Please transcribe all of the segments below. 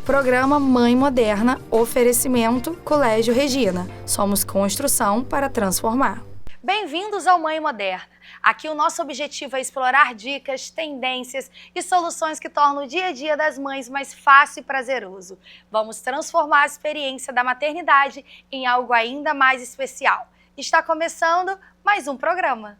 Programa Mãe Moderna, oferecimento Colégio Regina. Somos construção para transformar. Bem-vindos ao Mãe Moderna. Aqui o nosso objetivo é explorar dicas, tendências e soluções que tornam o dia a dia das mães mais fácil e prazeroso. Vamos transformar a experiência da maternidade em algo ainda mais especial. Está começando mais um programa.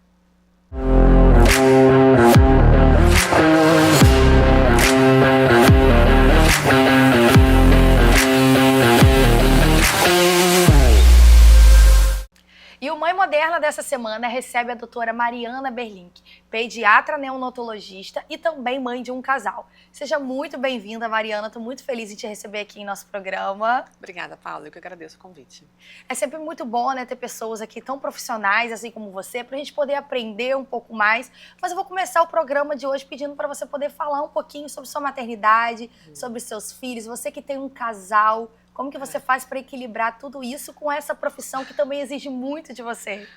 E o Mãe Moderna dessa semana recebe a doutora Mariana Berlink, pediatra neonatologista e também mãe de um casal. Seja muito bem-vinda, Mariana. Estou muito feliz em te receber aqui em nosso programa. Obrigada, Paula. Eu que agradeço o convite. É sempre muito bom, né, ter pessoas aqui tão profissionais, assim como você, para a gente poder aprender um pouco mais. Mas eu vou começar o programa de hoje pedindo para você poder falar um pouquinho sobre sua maternidade, sobre seus filhos. Você que tem um casal, como que você faz para equilibrar tudo isso com essa profissão que também exige muito de você?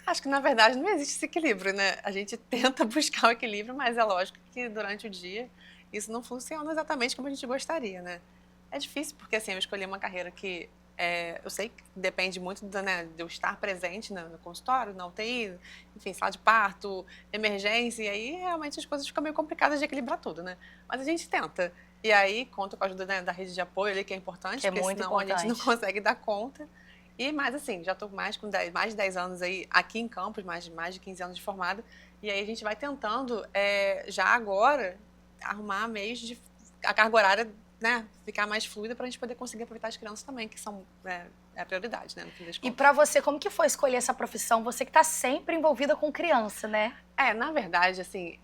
Acho que, na verdade, não existe esse equilíbrio, né? A gente tenta buscar o equilíbrio, mas é lógico que durante o dia isso não funciona exatamente como a gente gostaria, né? É difícil, porque assim, eu escolhi uma carreira que eu sei que depende muito né, de eu estar presente no consultório, na UTI, enfim, sala de parto, emergência, e aí realmente as coisas ficam meio complicadas de equilibrar tudo, né? Mas a gente tenta. E aí, conta com a ajuda da rede de apoio ali, que é importante, porque muito senão importante. A gente não consegue dar conta. E mais assim, já estou mais de 10 anos aí aqui em Campos, mais de 15 anos de formada. E aí a gente vai tentando, já agora, arrumar meios de a carga horária, né, ficar mais fluida para a gente poder conseguir aproveitar as crianças também, que são a prioridade, né, no fim das contas. E para você, como que foi escolher essa profissão? Você que está sempre envolvida com criança, né? Na verdade, assim,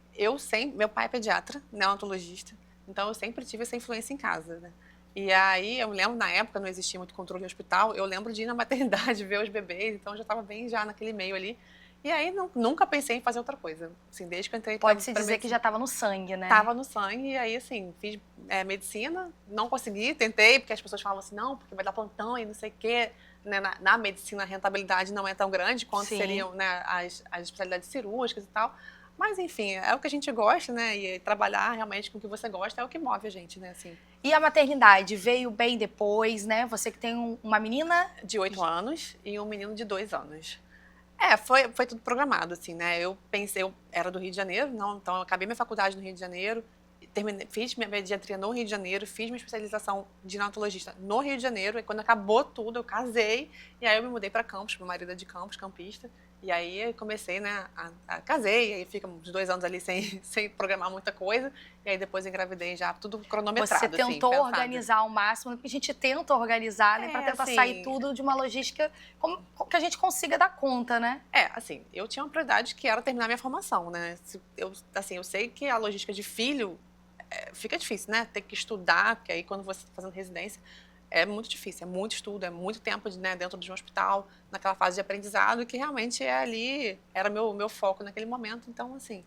meu pai é pediatra, neonatologista, então eu sempre tive essa influência em casa, né? E aí, eu lembro, na época, não existia muito controle no hospital, eu lembro de ir na maternidade, ver os bebês, então eu já estava bem já naquele meio ali. E aí, nunca pensei em fazer outra coisa. Assim, desde que eu entrei... Pode-se dizer que já estava no sangue, né? Estava no sangue, e aí, assim, fiz medicina, não consegui, tentei, porque as pessoas falavam assim, não, porque vai dar plantão e não sei o quê. Né? Na medicina, a rentabilidade não é tão grande quanto seriam, né, as especialidades cirúrgicas e tal. Mas, enfim, é o que a gente gosta, né? E trabalhar realmente com o que você gosta é o que move a gente, né? Assim. E a maternidade veio bem depois, né? Você que tem uma menina... De 8 anos e um menino de 2 anos. Foi tudo programado, assim, né? Eu era do Rio de Janeiro, então eu acabei minha faculdade no Rio de Janeiro, fiz minha pediatria no Rio de Janeiro, fiz minha especialização de neonatologista no Rio de Janeiro, e quando acabou tudo, eu casei, e aí eu me mudei para Campos, meu marido é de Campos, campista, e aí eu comecei, né, casei, e aí fica uns 2 anos ali sem programar muita coisa, e aí depois engravidei já, tudo cronometrado. Você tentou assim, organizar ao máximo, porque a gente tenta organizar, né, para tentar assim, sair tudo de uma logística que a gente consiga dar conta, né? Assim, eu tinha uma prioridade que era terminar minha formação, né, eu sei que a logística de filho fica difícil, né, ter que estudar, porque aí quando você está fazendo residência, é muito difícil, é muito estudo, é muito tempo né, dentro de um hospital, naquela fase de aprendizado, que realmente ali, era meu foco naquele momento. Então, assim,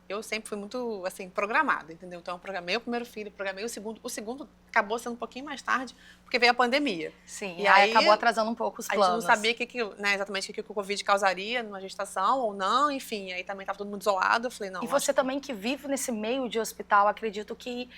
eu sempre fui muito, assim, programada, entendeu? Então, eu programei o primeiro filho, programei o segundo acabou sendo um pouquinho mais tarde, porque veio a pandemia. Sim, e aí acabou atrasando um pouco os planos. A gente não sabia né, exatamente o que o Covid causaria numa gestação ou não, enfim, aí também estava todo mundo isolado, eu falei, não... E você também que vive nesse meio de hospital, acredito que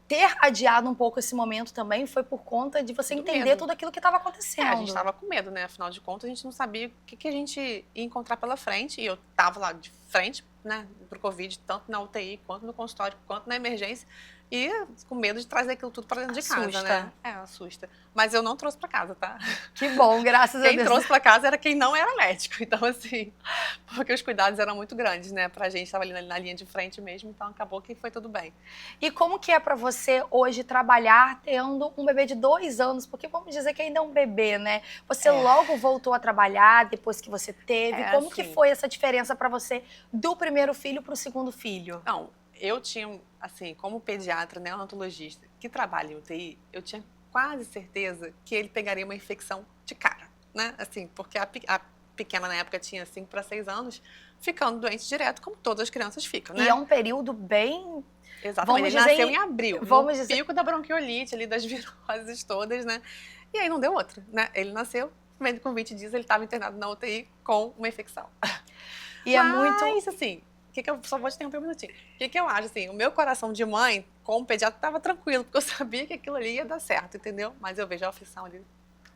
ter adiado um pouco esse momento também foi por conta de você entender tudo aquilo que estava acontecendo. A gente estava com medo, né? Afinal de contas, a gente não sabia o que a gente ia encontrar pela frente. E eu estava lá de frente, né, pro Covid, tanto na UTI, quanto no consultório, quanto na emergência. E com medo de trazer aquilo tudo para dentro de casa, né? Assusta. Mas eu não trouxe para casa, tá? Que bom, graças a Deus. Quem trouxe para casa era quem não era médico. Então, assim, porque os cuidados eram muito grandes, né? Pra gente, estava ali na linha de frente mesmo, então acabou que foi tudo bem. E como que é para você hoje trabalhar tendo um bebê de 2 anos? Porque vamos dizer que ainda é um bebê, né? Você logo voltou a trabalhar depois que você teve. Como que foi essa diferença para você do primeiro filho para o segundo filho? Não, eu tinha, assim, como pediatra, neonatologista, que trabalha em UTI, eu tinha quase certeza que ele pegaria uma infecção de cara, né? Assim, porque a pequena na época tinha 5 para 6 anos, ficando doente direto, como todas as crianças ficam, né? E é um período bem... Exatamente, ele nasceu em abril, no pico da bronquiolite, ali das viroses todas, né? E aí não deu outra, né? Ele nasceu, com 20 dias, ele estava internado na UTI com uma infecção. E Mas, assim... que eu só vou te interromper um minutinho. O que eu acho, assim, o meu coração de mãe, como pediatra, estava tranquilo, porque eu sabia que aquilo ali ia dar certo, entendeu? Mas eu vejo a aflição ali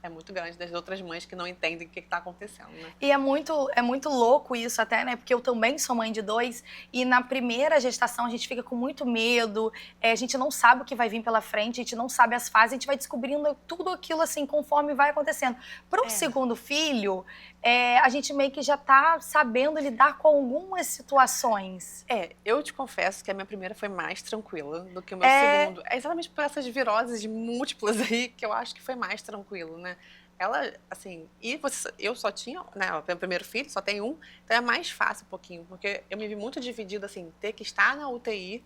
é muito grande das outras mães que não entendem o que está acontecendo, né? E é muito louco isso até, né? Porque eu também sou mãe de 2 e na primeira gestação a gente fica com muito medo, a gente não sabe o que vai vir pela frente, a gente não sabe as fases, a gente vai descobrindo tudo aquilo assim conforme vai acontecendo. Para o segundo filho, a gente meio que já tá sabendo lidar com algumas situações. Eu te confesso que a minha primeira foi mais tranquila do que o meu segundo. É exatamente por essas viroses múltiplas aí que eu acho que foi mais tranquilo, né? Ela, assim, eu só tinha, né, o primeiro filho, só tem um, então é mais fácil um pouquinho, porque eu me vi muito dividida, assim, ter que estar na UTI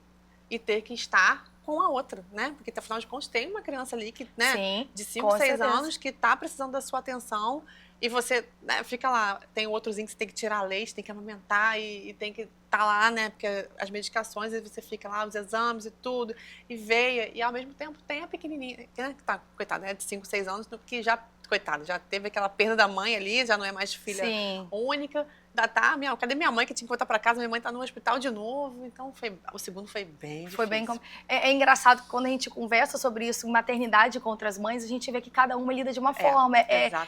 e ter que estar com a outra, né? Porque, afinal de contas, tem uma criança ali que, né, Sim, de 5, 6 anos que tá precisando da sua atenção e você, né, fica lá, tem outrozinho que você tem que tirar leite, tem que amamentar e tem que estar lá, né, porque as medicações, e você fica lá, os exames e tudo, e veia, e ao mesmo tempo tem a pequenininha, né, que tá, coitada, né, de 5, 6 anos, que já, coitada, já teve aquela perda da mãe ali, já não é mais filha única, cadê minha mãe que tinha que voltar para casa, minha mãe tá no hospital de novo, então o segundo foi bem difícil. Foi bem é engraçado que quando a gente conversa sobre isso, maternidade contra as mães, a gente vê que cada uma lida de uma forma,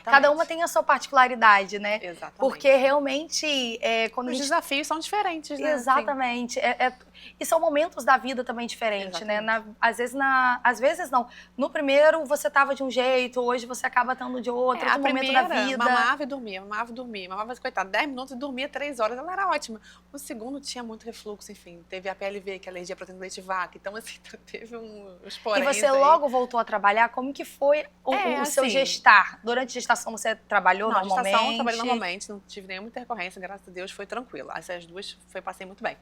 cada uma tem a sua particularidade, né? Exatamente. Porque realmente quando os desafios são diferentes, né? Exatamente. E são momentos da vida também diferentes, né? Às vezes não. No primeiro você tava de um jeito, hoje você acaba estando de outro, outro momento da vida. Mamava e dormia, mamava, coitada, 10 minutos e dormia 3 horas, ela era ótima. O segundo tinha muito refluxo, enfim, teve a PLV, que é a alergia à proteína do leite de vaca, então assim, teve uns poréns. E você logo voltou a trabalhar? Como que foi o seu gestar? Durante a gestação você trabalhou normalmente? Na gestação eu trabalhei normalmente, não tive nenhuma intercorrência, graças a Deus, foi tranquilo. Essas duas passei muito bem.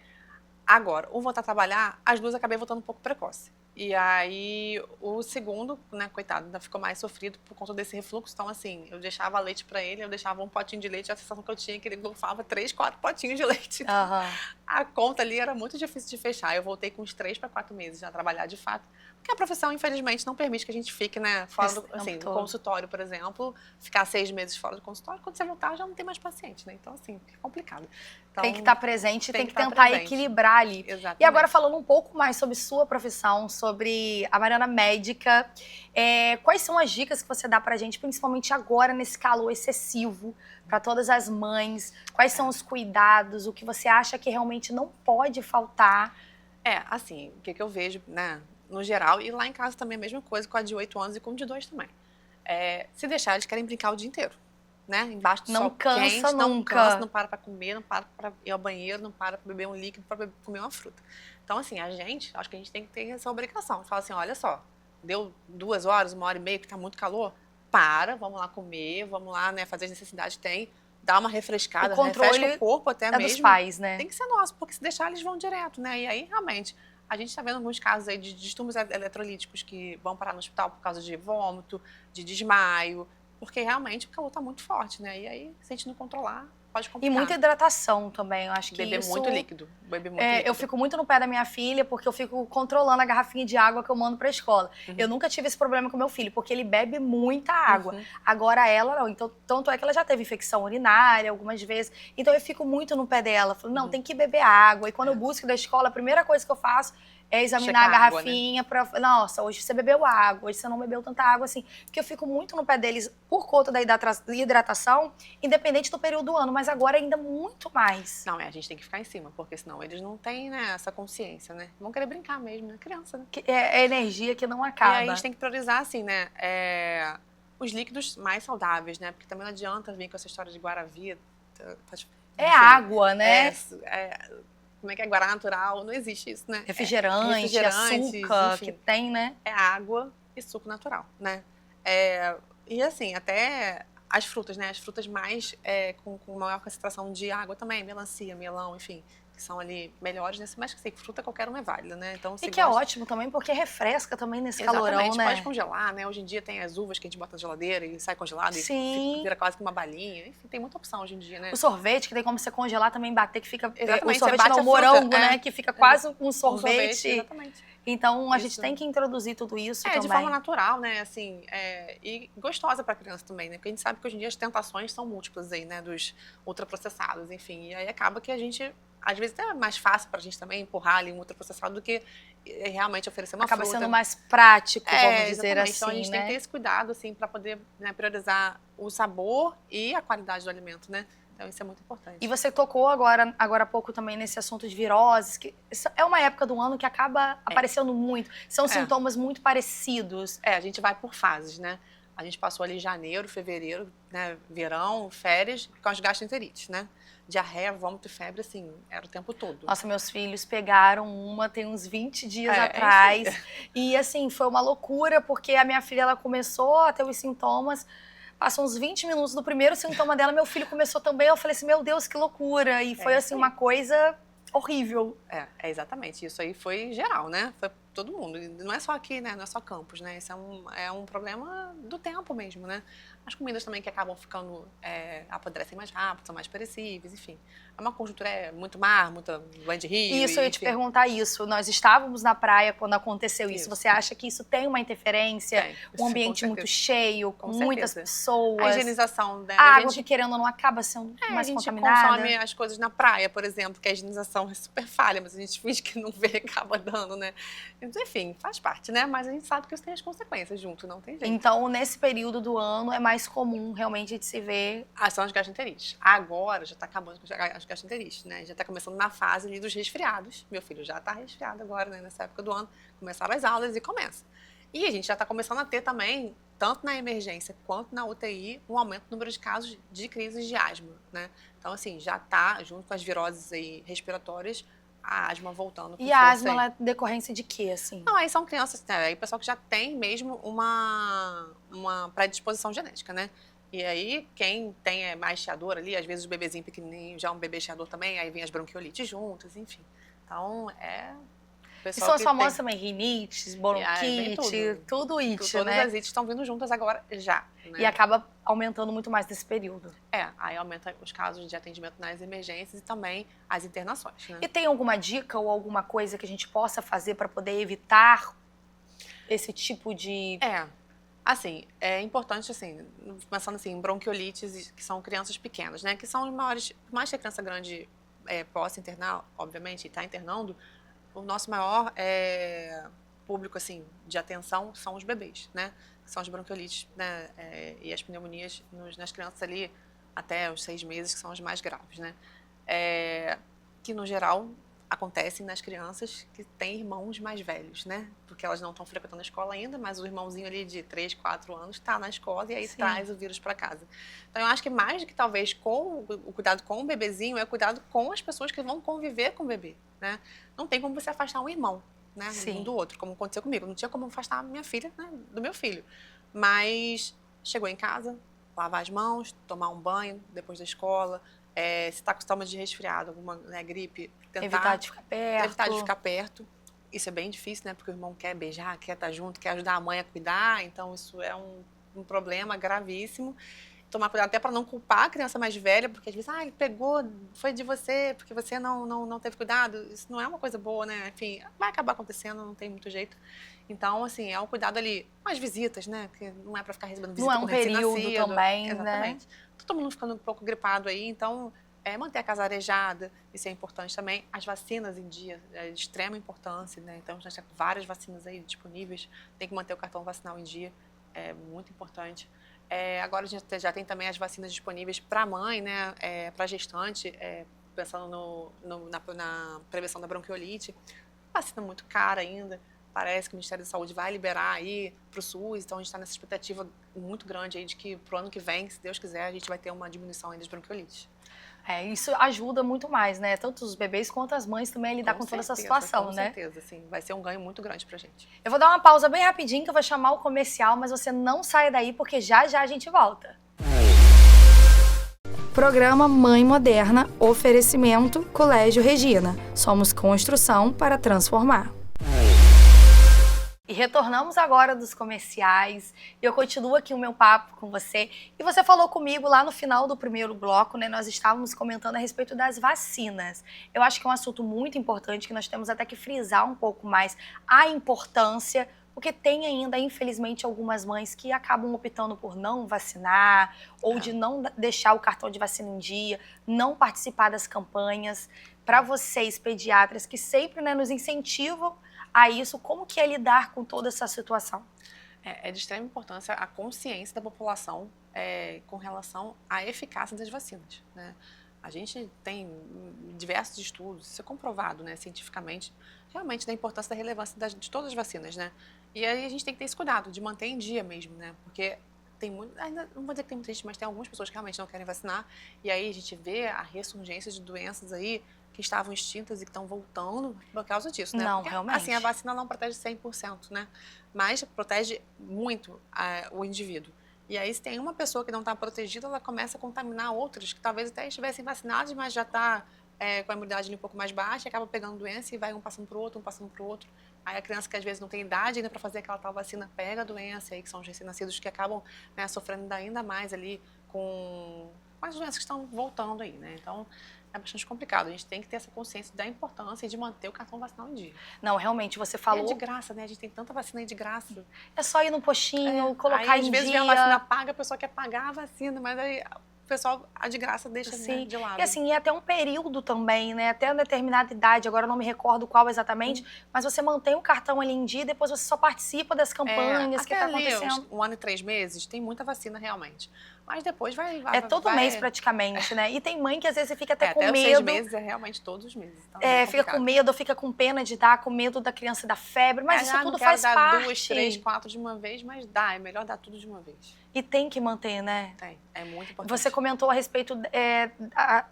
Agora, voltar a trabalhar, as duas acabei voltando um pouco precoce. E aí, o segundo, né, coitado, ainda ficou mais sofrido por conta desse refluxo. Então, assim, eu deixava leite pra ele, eu deixava um potinho de leite, a sensação que eu tinha é que ele golfava 3, 4 potinhos de leite. Então, a conta ali era muito difícil de fechar. Eu voltei com uns 3 para 4 meses a trabalhar de fato. Porque a profissão, infelizmente, não permite que a gente fique, né, fora do consultório, por exemplo, ficar 6 meses fora do consultório. Quando você voltar, já não tem mais paciente, né? Então, assim, é complicado. Então, tem que estar presente, tem que tentar equilibrar ali. Exatamente. E agora, falando um pouco mais sobre sua profissão, sobre a Mariana médica, quais são as dicas que você dá pra gente, principalmente agora, nesse calor excessivo, para todas as mães? Quais são os cuidados? O que você acha que realmente não pode faltar? Assim, o que eu vejo, né, no geral, e lá em casa também é a mesma coisa, com a de 8 anos e com a de 2 também. Se deixar, eles querem brincar o dia inteiro. Né? Embaixo do sol quente, não cansa, não para comer, não para ir ao banheiro, não para beber um líquido, para comer uma fruta. Então, assim, acho que a gente tem que ter essa obrigação. Fala assim, olha só, deu 2 horas, 1h30, que tá muito calor, vamos lá comer, vamos lá, né, fazer as necessidades que tem, dá uma refrescada, refresca o corpo até mesmo. Dos pais, né? Tem que ser nosso, porque se deixar, eles vão direto, né? E aí, realmente, a gente está vendo alguns casos aí de distúrbios eletrolíticos que vão parar no hospital por causa de vômito, de desmaio, porque realmente o calor está muito forte, né? E aí, se a gente não controlar, pode complicar. E muita hidratação também, eu acho que beber isso... muito líquido. Eu fico muito no pé da minha filha, porque eu fico controlando a garrafinha de água que eu mando pra escola. Eu nunca tive esse problema com meu filho, porque ele bebe muita água. Agora ela não. Então, tanto é que ela já teve infecção urinária algumas vezes. Então eu fico muito no pé dela. Falo, não, tem que beber água. E quando eu busco da escola, a primeira coisa que eu faço é examinar a garrafinha, água, né? Nossa, hoje você bebeu água, hoje você não bebeu tanta água assim. Porque eu fico muito no pé deles por conta da hidratação, independente do período do ano, mas agora ainda muito mais. Não, a gente tem que ficar em cima, porque senão eles não têm, né, essa consciência, né? Vão querer brincar mesmo, né? Criança, né? É energia que não acaba. E aí a gente tem que priorizar, assim, né? Os líquidos mais saudáveis, né? Porque também não adianta vir com essa história de Guaravita. Água, né? Como é que é? Guaraná natural, não existe isso, né? Refrigerante, açúcar, enfim, que tem, né? É água e suco natural, né? E assim, até as frutas, né? As frutas mais com maior concentração de água também, melancia, melão, enfim, que são ali melhores nesse, mas que sei, fruta qualquer uma é válida, né? Então, e que é ótimo também, porque refresca também nesse calorão, né? Pode congelar, né? Hoje em dia tem as uvas que a gente bota na geladeira e sai congelado e vira quase que uma balinha. Enfim, tem muita opção hoje em dia, né? O sorvete, que tem como você congelar também, bater, que fica... Exatamente, o sorvete não, morango, né? Que fica quase um sorvete. Exatamente. Então, a gente tem que introduzir tudo isso também. De forma natural, né? Assim, e gostosa para a criança também, né? Porque a gente sabe que hoje em dia as tentações são múltiplas aí, né? Dos ultraprocessados, enfim. E aí acaba que a gente, às vezes, é mais fácil para a gente também empurrar ali um ultraprocessado do que realmente oferecer uma fruta. Acaba sendo mais prático, vamos dizer exatamente. assim, Então, a gente tem que ter esse cuidado, assim, para poder, né, priorizar o sabor e a qualidade do alimento, né? Então, isso é muito importante. E você tocou agora há pouco também nesse assunto de viroses, que é uma época do ano que acaba aparecendo muito. São sintomas muito parecidos. A gente vai por fases, né? A gente passou ali janeiro, fevereiro, né? Verão, férias, com as gastroenterites, né? Diarreia, vômito e febre, assim, era o tempo todo. Nossa, meus filhos pegaram uma tem uns 20 dias atrás. E, assim, foi uma loucura, porque a minha filha, ela começou a ter os sintomas. Passou uns 20 minutos do primeiro sintoma dela, meu filho começou também. Eu falei assim, meu Deus, que loucura. E foi, assim, uma coisa horrível. Exatamente. Isso aí foi geral, né? Foi todo mundo. Não é só aqui, né? Não é só Campos, né? Esse é um problema do tempo mesmo, né? As comidas também que acabam ficando, apodrecem mais rápido, são mais perecíveis, enfim. É uma conjuntura, muito mar, muita banho de rio. Isso, eu ia te perguntar isso. Nós estávamos na praia quando aconteceu isso. Você acha que isso tem uma interferência? Um ambiente muito cheio, com muitas pessoas. A higienização, né? A água que, querendo ou não, acaba sendo mais contaminada. A gente consome as coisas na praia, por exemplo, que a higienização é super falha, mas a gente finge que não vê, acaba dando, né? Enfim, faz parte, né? Mas a gente sabe que isso tem as consequências junto, não tem jeito. Então, nesse período do ano, é mais comum realmente de se ver... São as gastroenterites. Agora já está acabando com as gastroenterites, né? Já está começando na fase ali dos resfriados. Meu filho já está resfriado agora, né? Nessa época do ano. Começaram as aulas e começa. E a gente já está começando a ter também, tanto na emergência quanto na UTI, um aumento do número de casos de crises de asma, né? Então, assim, já está, junto com as viroses aí respiratórias, a asma voltando. E a asma, ela é decorrência de quê, assim? Não, aí são crianças, né? Aí o pessoal que já tem mesmo uma predisposição genética, né? E aí, quem tem mais chiador ali, às vezes o bebezinho pequenininho já é um bebê chiador também, aí vem as bronquiolites juntas, enfim. Então, E são as famosas também, rinites, bronquite, tudo it, Todas né? as ites estão vindo juntas agora já. Né? E acaba aumentando muito mais nesse período. Aí aumenta os casos de atendimento nas emergências e também as internações, né? E tem alguma dica ou alguma coisa que a gente possa fazer para poder evitar esse tipo de... Assim, é importante, assim, pensando assim, em bronquiolites, que são crianças pequenas, né? Que são os maiores, por mais que a criança grande possa internar, obviamente, e está internando, o nosso maior público, assim, de atenção são os bebês, né? São as bronquiolites, né? E as pneumonias nas crianças ali até os 6 meses, que são as mais graves, né? Que, no geral, acontecem nas crianças que têm irmãos mais velhos, né? Porque elas não estão frequentando a escola ainda, mas o irmãozinho ali de 3, 4 anos está na escola e aí traz o vírus para casa. Então, eu acho que mais do que talvez com o cuidado com o bebezinho, é o cuidado com as pessoas que vão conviver com o bebê, né? Não tem como você afastar um irmão, né? Um do outro, como aconteceu comigo. Não tinha como afastar a minha filha, né, do meu filho. Mas chegou em casa, lavar as mãos, tomar um banho depois da escola. Se está com sintoma de resfriado, alguma gripe, tentar evitar de ficar perto. Evitar de ficar perto. Isso é bem difícil, né? Porque o irmão quer beijar, quer estar junto, quer ajudar a mãe a cuidar. Então, isso é um problema gravíssimo. Tomar cuidado até para não culpar a criança mais velha, porque às vezes, ele pegou, foi de você, porque você não teve cuidado. Isso não é uma coisa boa, né? Enfim, vai acabar acontecendo, não tem muito jeito. Então, assim, é um cuidado ali com as visitas, né? Porque não é para ficar recebendo visita com recém-nascido. Não é um período também, exatamente, né? Todo mundo ficando um pouco gripado aí, então manter a casa arejada, isso é importante também. As vacinas em dia, é de extrema importância, né? Então, já tem várias vacinas aí disponíveis, tem que manter o cartão vacinal em dia, é muito importante. Agora a gente já tem também as vacinas disponíveis para a mãe, né? Para a gestante, pensando na prevenção da bronquiolite. Vacina muito cara ainda. Parece que o Ministério da Saúde vai liberar aí para o SUS, então a gente está nessa expectativa muito grande aí de que para o ano que vem, se Deus quiser, a gente vai ter uma diminuição aí das bronquiolites. Isso ajuda muito mais, né? Tanto os bebês quanto as mães também a lidar com toda essa situação, né? Com certeza, sim. Vai ser um ganho muito grande pra gente. Eu vou dar uma pausa bem rapidinho, que eu vou chamar o comercial, mas você não saia daí, porque já já a gente volta. Programa Mãe Moderna, oferecimento Colégio Regina. Somos construção para transformar. E retornamos agora dos comerciais. E eu continuo aqui o meu papo com você. E você falou comigo lá no final do primeiro bloco, né? Nós estávamos comentando a respeito das vacinas. Eu acho que é um assunto muito importante que nós temos até que frisar um pouco mais a importância, porque tem ainda, infelizmente, algumas mães que acabam optando por não vacinar ou de não deixar o cartão de vacina em dia, não participar das campanhas. Para vocês, pediatras, que sempre, né, nos incentivam a isso, como que é lidar com toda essa situação? É de extrema importância a consciência da população com relação à eficácia das vacinas, né? A gente tem diversos estudos, isso é comprovado, né, cientificamente, realmente da importância da relevância de todas as vacinas, né? E aí a gente tem que ter esse cuidado de manter em dia mesmo, né? Porque tem muito, ainda não vou dizer que tem muita gente, mas tem algumas pessoas que realmente não querem vacinar, e aí a gente vê a ressurgência de doenças aí que estavam extintas e que estão voltando por causa disso, né? Não, porque, realmente. assim, a vacina não protege 100%, né? Mas protege muito o indivíduo. E aí, se tem uma pessoa que não está protegida, ela começa a contaminar outras que talvez até estivessem vacinadas, mas já está com a imunidade ali um pouco mais baixa, acaba pegando doença e vai um passando para o outro, um passando para o outro. Aí a criança que às vezes não tem idade ainda para fazer aquela tal vacina pega a doença, aí que são os recém-nascidos que acabam, né, sofrendo ainda mais ali com as doenças que estão voltando aí, né? Então, é bastante complicado. A gente tem que ter essa consciência da importância de manter o cartão vacinal em dia. Não, realmente, você falou... E é de graça, né? A gente tem tanta vacina aí de graça. É só ir no postinho, colocar aí, em dia. Às vezes vem a vacina paga, a pessoa quer pagar a vacina, mas aí o pessoal, a de graça, deixa, né, de lado. E assim, é até um período também, né? Até uma determinada idade, agora eu não me recordo qual exatamente, mas você mantém o cartão ali em dia e depois você só participa das campanhas que tá acontecendo. Um ano e 3 meses, tem muita vacina realmente. Mas depois vai é todo mês praticamente, né? E tem mãe que às vezes fica até com até medo. Até os 6 meses é realmente todos os meses. Então fica com medo, ou fica com pena de dar, com medo da criança dar febre, mas isso tudo faz parte. Não quero dar 2, 3, 4 de uma vez, mas dá, é melhor dar tudo de uma vez. E tem que manter, né? Tem, é muito importante. Você comentou a respeito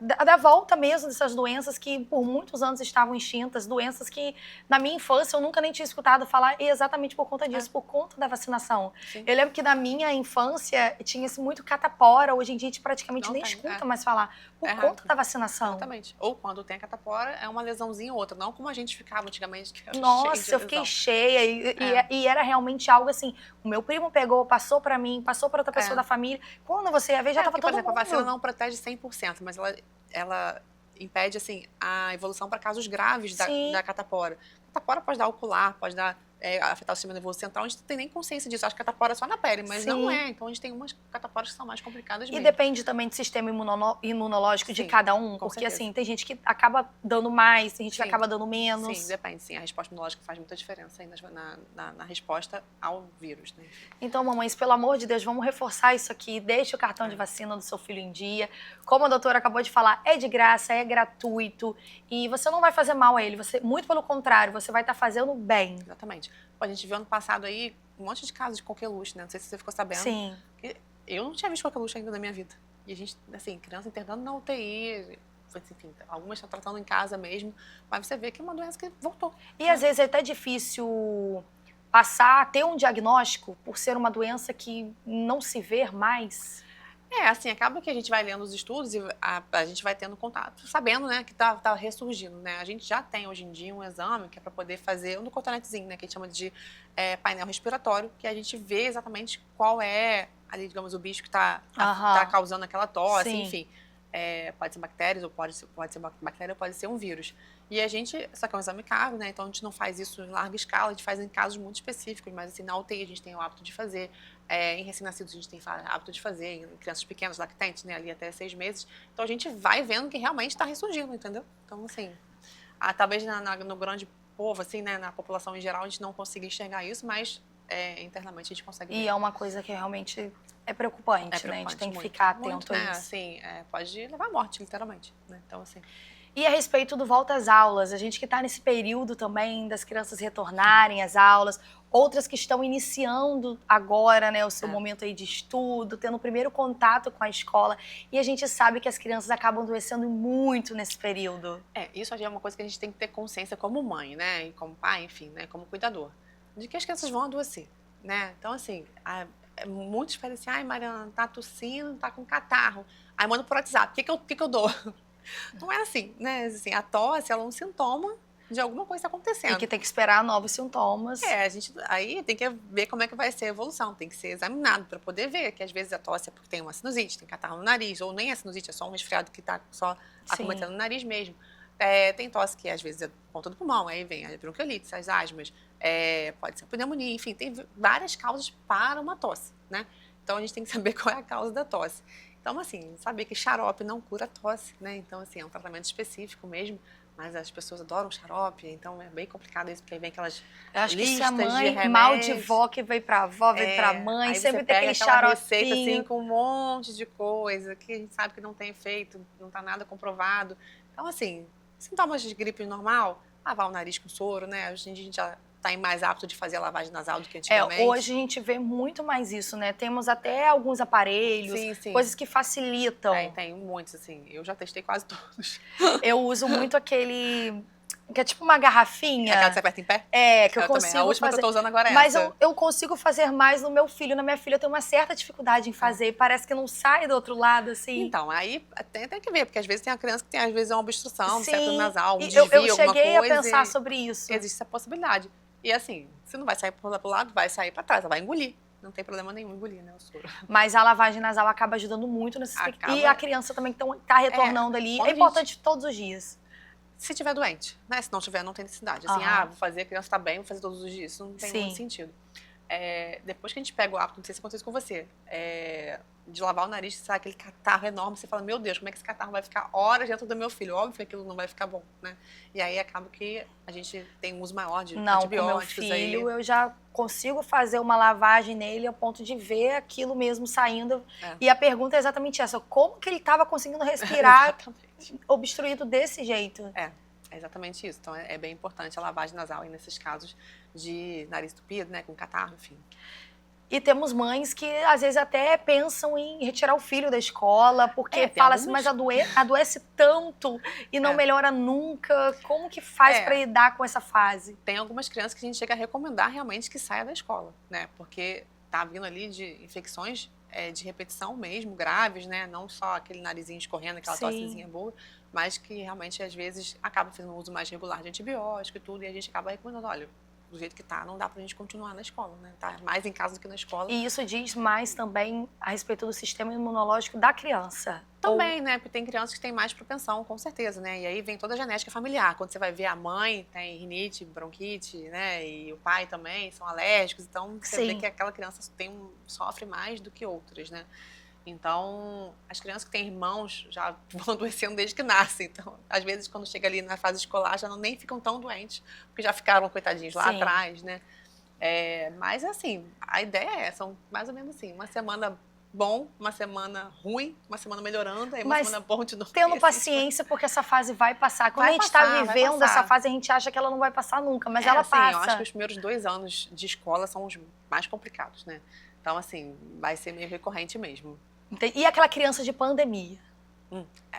da volta mesmo dessas doenças que por muitos anos estavam extintas, doenças que na minha infância eu nunca nem tinha escutado falar exatamente por conta disso, por conta da vacinação. Sim. Eu lembro que na minha infância tinha-se muito catapora, hoje em dia a gente praticamente nem escuta mais falar, por conta da vacinação. Exatamente. Ou quando tem a catapora, é uma lesãozinha ou outra, não como a gente ficava antigamente, que era Nossa, eu fiquei cheia e era realmente algo assim, o meu primo pegou, passou pra mim, passou pra outra pessoa da família, quando você ia ver já tava todo mundo. Por exemplo, a vacina não protege 100%, mas ela impede, assim, a evolução para casos graves da catapora. A catapora pode dar ocular, pode dar afetar o sistema nervoso central, a gente não tem nem consciência disso. Acho que catapora é só na pele, mas não é. Então a gente tem umas cataporas que são mais complicadas mesmo. E depende também do sistema imunológico de cada um, porque assim, tem gente que acaba dando mais, tem gente que acaba dando menos. Sim, depende, sim. A resposta imunológica faz muita diferença aí na resposta ao vírus, né? Então, mamães, pelo amor de Deus, vamos reforçar isso aqui, deixe o cartão de vacina do seu filho em dia. Como a doutora acabou de falar, é de graça, é gratuito e você não vai fazer mal a ele, muito pelo contrário, você vai estar fazendo bem. Exatamente. A gente viu ano passado aí um monte de casos de coqueluche, né? Não sei se você ficou sabendo. Sim. Eu não tinha visto coqueluche ainda na minha vida. E a gente, assim, criança internando na UTI, enfim, algumas estão tratando em casa mesmo, mas você vê que é uma doença que voltou. E às vezes é até difícil ter um diagnóstico por ser uma doença que não se vê mais. Assim, acaba que a gente vai lendo os estudos e a gente vai tendo contato, sabendo, né, que tá ressurgindo, né? A gente já tem hoje em dia um exame que é para poder fazer no cotonetezinho, né, que a gente chama de painel respiratório, que a gente vê exatamente qual é, ali, digamos, o bicho que tá causando aquela tosse, enfim. Pode ser bactérias, ou pode ser bactéria, ou pode ser um vírus. E a gente, só que é um exame caro, né? Então a gente não faz isso em larga escala, a gente faz em casos muito específicos, mas assim, na UTI a gente tem o hábito de fazer, em recém-nascidos a gente tem o hábito de fazer, em crianças pequenas, lactentes, né? Ali até 6 meses. Então a gente vai vendo que realmente está ressurgindo, entendeu? Então, assim, talvez no grande povo, assim, né? Na população em geral, a gente não consiga enxergar isso, mas internamente a gente consegue ver. E é uma coisa que realmente é preocupante, né? A gente tem que ficar atento a isso. Assim, pode levar à morte, literalmente, né? Então, assim... E a respeito do volta às aulas, a gente que está nesse período também das crianças retornarem às aulas, outras que estão iniciando agora, né, o seu momento aí de estudo, tendo o primeiro contato com a escola, e a gente sabe que as crianças acabam adoecendo muito nesse período. Isso é uma coisa que a gente tem que ter consciência como mãe, né, e como pai, enfim, né, como cuidador, de que as crianças vão adoecer, né? Então, assim, muitos pedem assim, ai, Mariana, tá tossindo, tá com catarro, aí manda por WhatsApp, o que eu dou? Não é assim, né? Assim, a tosse ela é um sintoma de alguma coisa acontecendo. E que tem que esperar novos sintomas. A gente aí tem que ver como é que vai ser a evolução, tem que ser examinado para poder ver que às vezes a tosse é porque tem uma sinusite, tem catarro no nariz, ou nem é sinusite, é só um resfriado que está só acometendo no nariz mesmo. Tem tosse que às vezes é por conta do pulmão, aí vem a bronquiolite, as asmas, pode ser pneumonia, enfim, tem várias causas para uma tosse, né? Então a gente tem que saber qual é a causa da tosse. Então, assim, saber que xarope não cura tosse, né? Então, assim, é um tratamento específico mesmo, mas as pessoas adoram xarope, então é bem complicado isso, porque aí vem aquelas eu acho listas que se a mãe, de remédios. mal de vó que veio pra avó, veio pra mãe, sempre tem aquele xaropinho. Receita, assim, com um monte de coisa que a gente sabe que não tem efeito, não tá nada comprovado. Então, assim, sintomas de gripe normal, lavar o nariz com soro, né? Hoje a gente já está mais apto de fazer a lavagem nasal do que antigamente. Hoje a gente vê muito mais isso, né? Temos até alguns aparelhos, coisas que facilitam. Tem muitos, assim. Eu já testei quase todos. Eu uso muito aquele... que é tipo uma garrafinha. Aquela que você aperta em pé? Que eu consigo também. A última fazer. que eu tô usando agora é mas essa. eu consigo fazer mais no meu filho. Na minha filha eu tenho uma certa dificuldade em fazer. Parece que não sai do outro lado, assim. Então, aí tem que ver, porque às vezes tem uma criança que tem, às vezes, uma obstrução, certo nasal, um eu desvio, alguma coisa. Eu cheguei a pensar sobre isso. Existe essa possibilidade. E assim, se não vai sair pro lado, vai sair para trás, ela vai engolir. Não tem problema nenhum engolir, né, o soro. Mas a lavagem nasal acaba ajudando muito nesse aspecto. E a criança também tá retornando ali. É importante todos os dias. Se tiver doente, né? Se não tiver, não tem necessidade. Assim, vou fazer, a criança tá bem, vou fazer todos os dias. Isso não tem muito sentido. Depois que a gente pega o hábito, não sei se acontece com você, de lavar o nariz, sai aquele catarro enorme, você fala, meu Deus, como é que esse catarro vai ficar horas dentro do meu filho? Óbvio que aquilo não vai ficar bom, né? E aí acaba que a gente tem um uso maior de antibióticos. Com meu filho, eu já consigo fazer uma lavagem nele ao ponto de ver aquilo mesmo saindo. E a pergunta é exatamente essa, como que ele estava conseguindo respirar obstruído desse jeito? É exatamente isso. Então, é bem importante a lavagem nasal aí nesses casos de nariz entupido, né, com catarro, enfim. E temos mães que, às vezes, até pensam em retirar o filho da escola, porque fala assim, mas adoece tanto e não melhora nunca. Como que faz para lidar com essa fase? Tem algumas crianças que a gente chega a recomendar realmente que saia da escola, né, porque tá vindo ali de infecções de repetição mesmo, graves, né, não só aquele narizinho escorrendo, aquela tossezinha boa, mas que realmente, às vezes, acaba fazendo um uso mais regular de antibiótico e tudo, e a gente acaba recomendando, olha, do jeito que tá, não dá pra gente continuar na escola, né? Tá mais em casa do que na escola. E isso diz mais também a respeito do sistema imunológico da criança. Também, né? Porque tem crianças que têm mais propensão, com certeza, né? E aí vem toda a genética familiar. Quando você vai ver a mãe tem rinite, bronquite, né? E o pai também são alérgicos. Então, você vê que aquela criança sofre mais do que outras, né? Então, as crianças que têm irmãos já vão adoecendo desde que nascem. Então, às vezes, quando chega ali na fase escolar, já nem ficam tão doentes, porque já ficaram, coitadinhos, lá atrás, né? Mas, assim, a ideia é essa, mais ou menos assim, uma semana bom, uma semana ruim, uma semana melhorando, aí uma semana bom de novo. Tendo paciência, porque essa fase vai passar. Quando a gente está vivendo essa fase, a gente acha que ela não vai passar nunca, mas ela passa. Eu acho que os primeiros 2 anos de escola são os mais complicados, né? Então, assim, vai ser meio recorrente mesmo. E aquela criança de pandemia?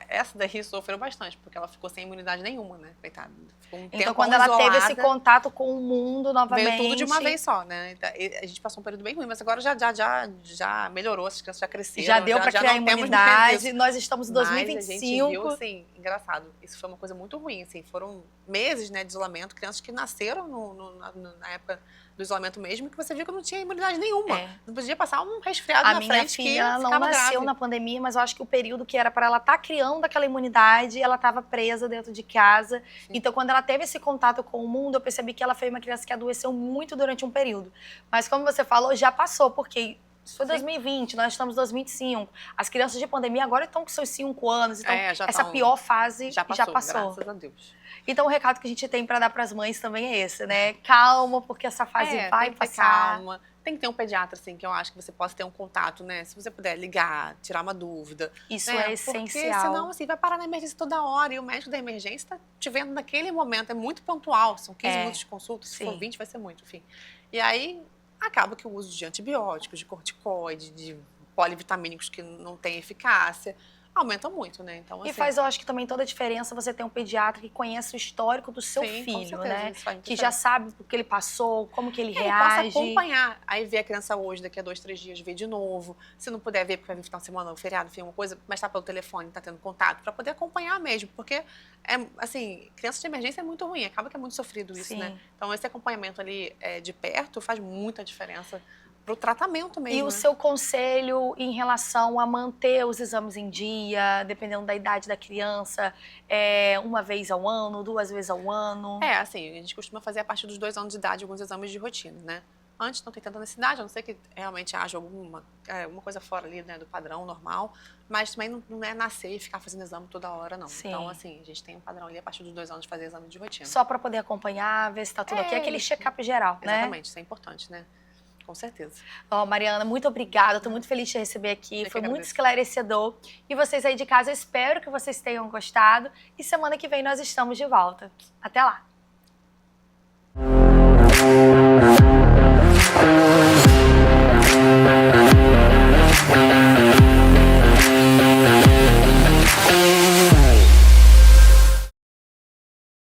Essa daí sofreu bastante, porque ela ficou sem imunidade nenhuma, né? Coitada. Ficou então, quando ela teve esse contato com o mundo novamente... Veio tudo de uma vez só, né? A gente passou um período bem ruim, mas agora já melhorou, essas crianças já cresceram. Já deu para criar imunidade, nós estamos em 2025. Mas a gente viu, assim, engraçado, isso foi uma coisa muito ruim, assim, foram meses, né, de isolamento, crianças que nasceram na época do isolamento mesmo, que você viu que não tinha imunidade nenhuma. Não podia passar um resfriado na frente. A minha filha não nasceu na pandemia, mas eu acho que o período que era para ela estar criando aquela imunidade, ela estava presa dentro de casa. Então, quando ela teve esse contato com o mundo, eu percebi que ela foi uma criança que adoeceu muito durante um período. Mas, como você falou, já passou, porque isso foi 2020, nós estamos em 2025. As crianças de pandemia agora estão com seus 5 anos, então essa pior fase já passou. Graças a Deus. Então, o recado que a gente tem para dar para as mães também é esse, né? Calma, porque essa fase vai passar. Calma. Tem que ter um pediatra, assim, que eu acho que você possa ter um contato, né? Se você puder ligar, tirar uma dúvida. Isso é essencial. Porque senão, assim, vai parar na emergência toda hora. E o médico da emergência está te vendo naquele momento. É muito pontual. São 15 minutos de consulta. Se for 20, vai ser muito, enfim. E aí, acaba que o uso de antibióticos, de corticoide, de polivitamínicos que não tem eficácia, Aumenta muito, né? Então, E assim, faz, eu acho que também toda a diferença você ter um pediatra que conhece o histórico do seu sim, com filho, certeza, né? isso faz muita Que já diferença. sabe o que ele passou, como que ele Ele possa reage. acompanhar, aí ver a criança hoje, daqui a 2, 3 dias, ver de novo. Se não puder ver, porque vai vir final de semana, ou feriado, enfim, uma coisa, mas tá pelo telefone, tá tendo contato, para poder acompanhar mesmo. Porque, assim, criança de emergência é muito ruim, acaba que é muito sofrido isso, Sim. né? Então, esse acompanhamento ali de perto faz muita diferença pro tratamento mesmo. E o né? seu conselho em relação a manter os exames em dia, dependendo da idade da criança, uma vez ao ano, 2 vezes ao ano? Assim, a gente costuma fazer a partir dos 2 anos de idade alguns exames de rotina, né? Antes não tem tanta necessidade, a não ser que realmente haja alguma coisa fora ali, né, do padrão normal, mas também não é nascer e ficar fazendo exame toda hora, não. Sim. Então, assim, a gente tem um padrão ali a partir dos 2 anos de fazer exame de rotina. Só para poder acompanhar, ver se tá tudo ok, aquele isso. check-up geral, né? Exatamente, isso é importante, né? Com certeza. Ó, Mariana, muito obrigada, estou muito feliz de te receber aqui, Eu foi que muito agradeço. esclarecedor. E vocês aí de casa, eu espero que vocês tenham gostado e semana que vem nós estamos de volta. Até lá!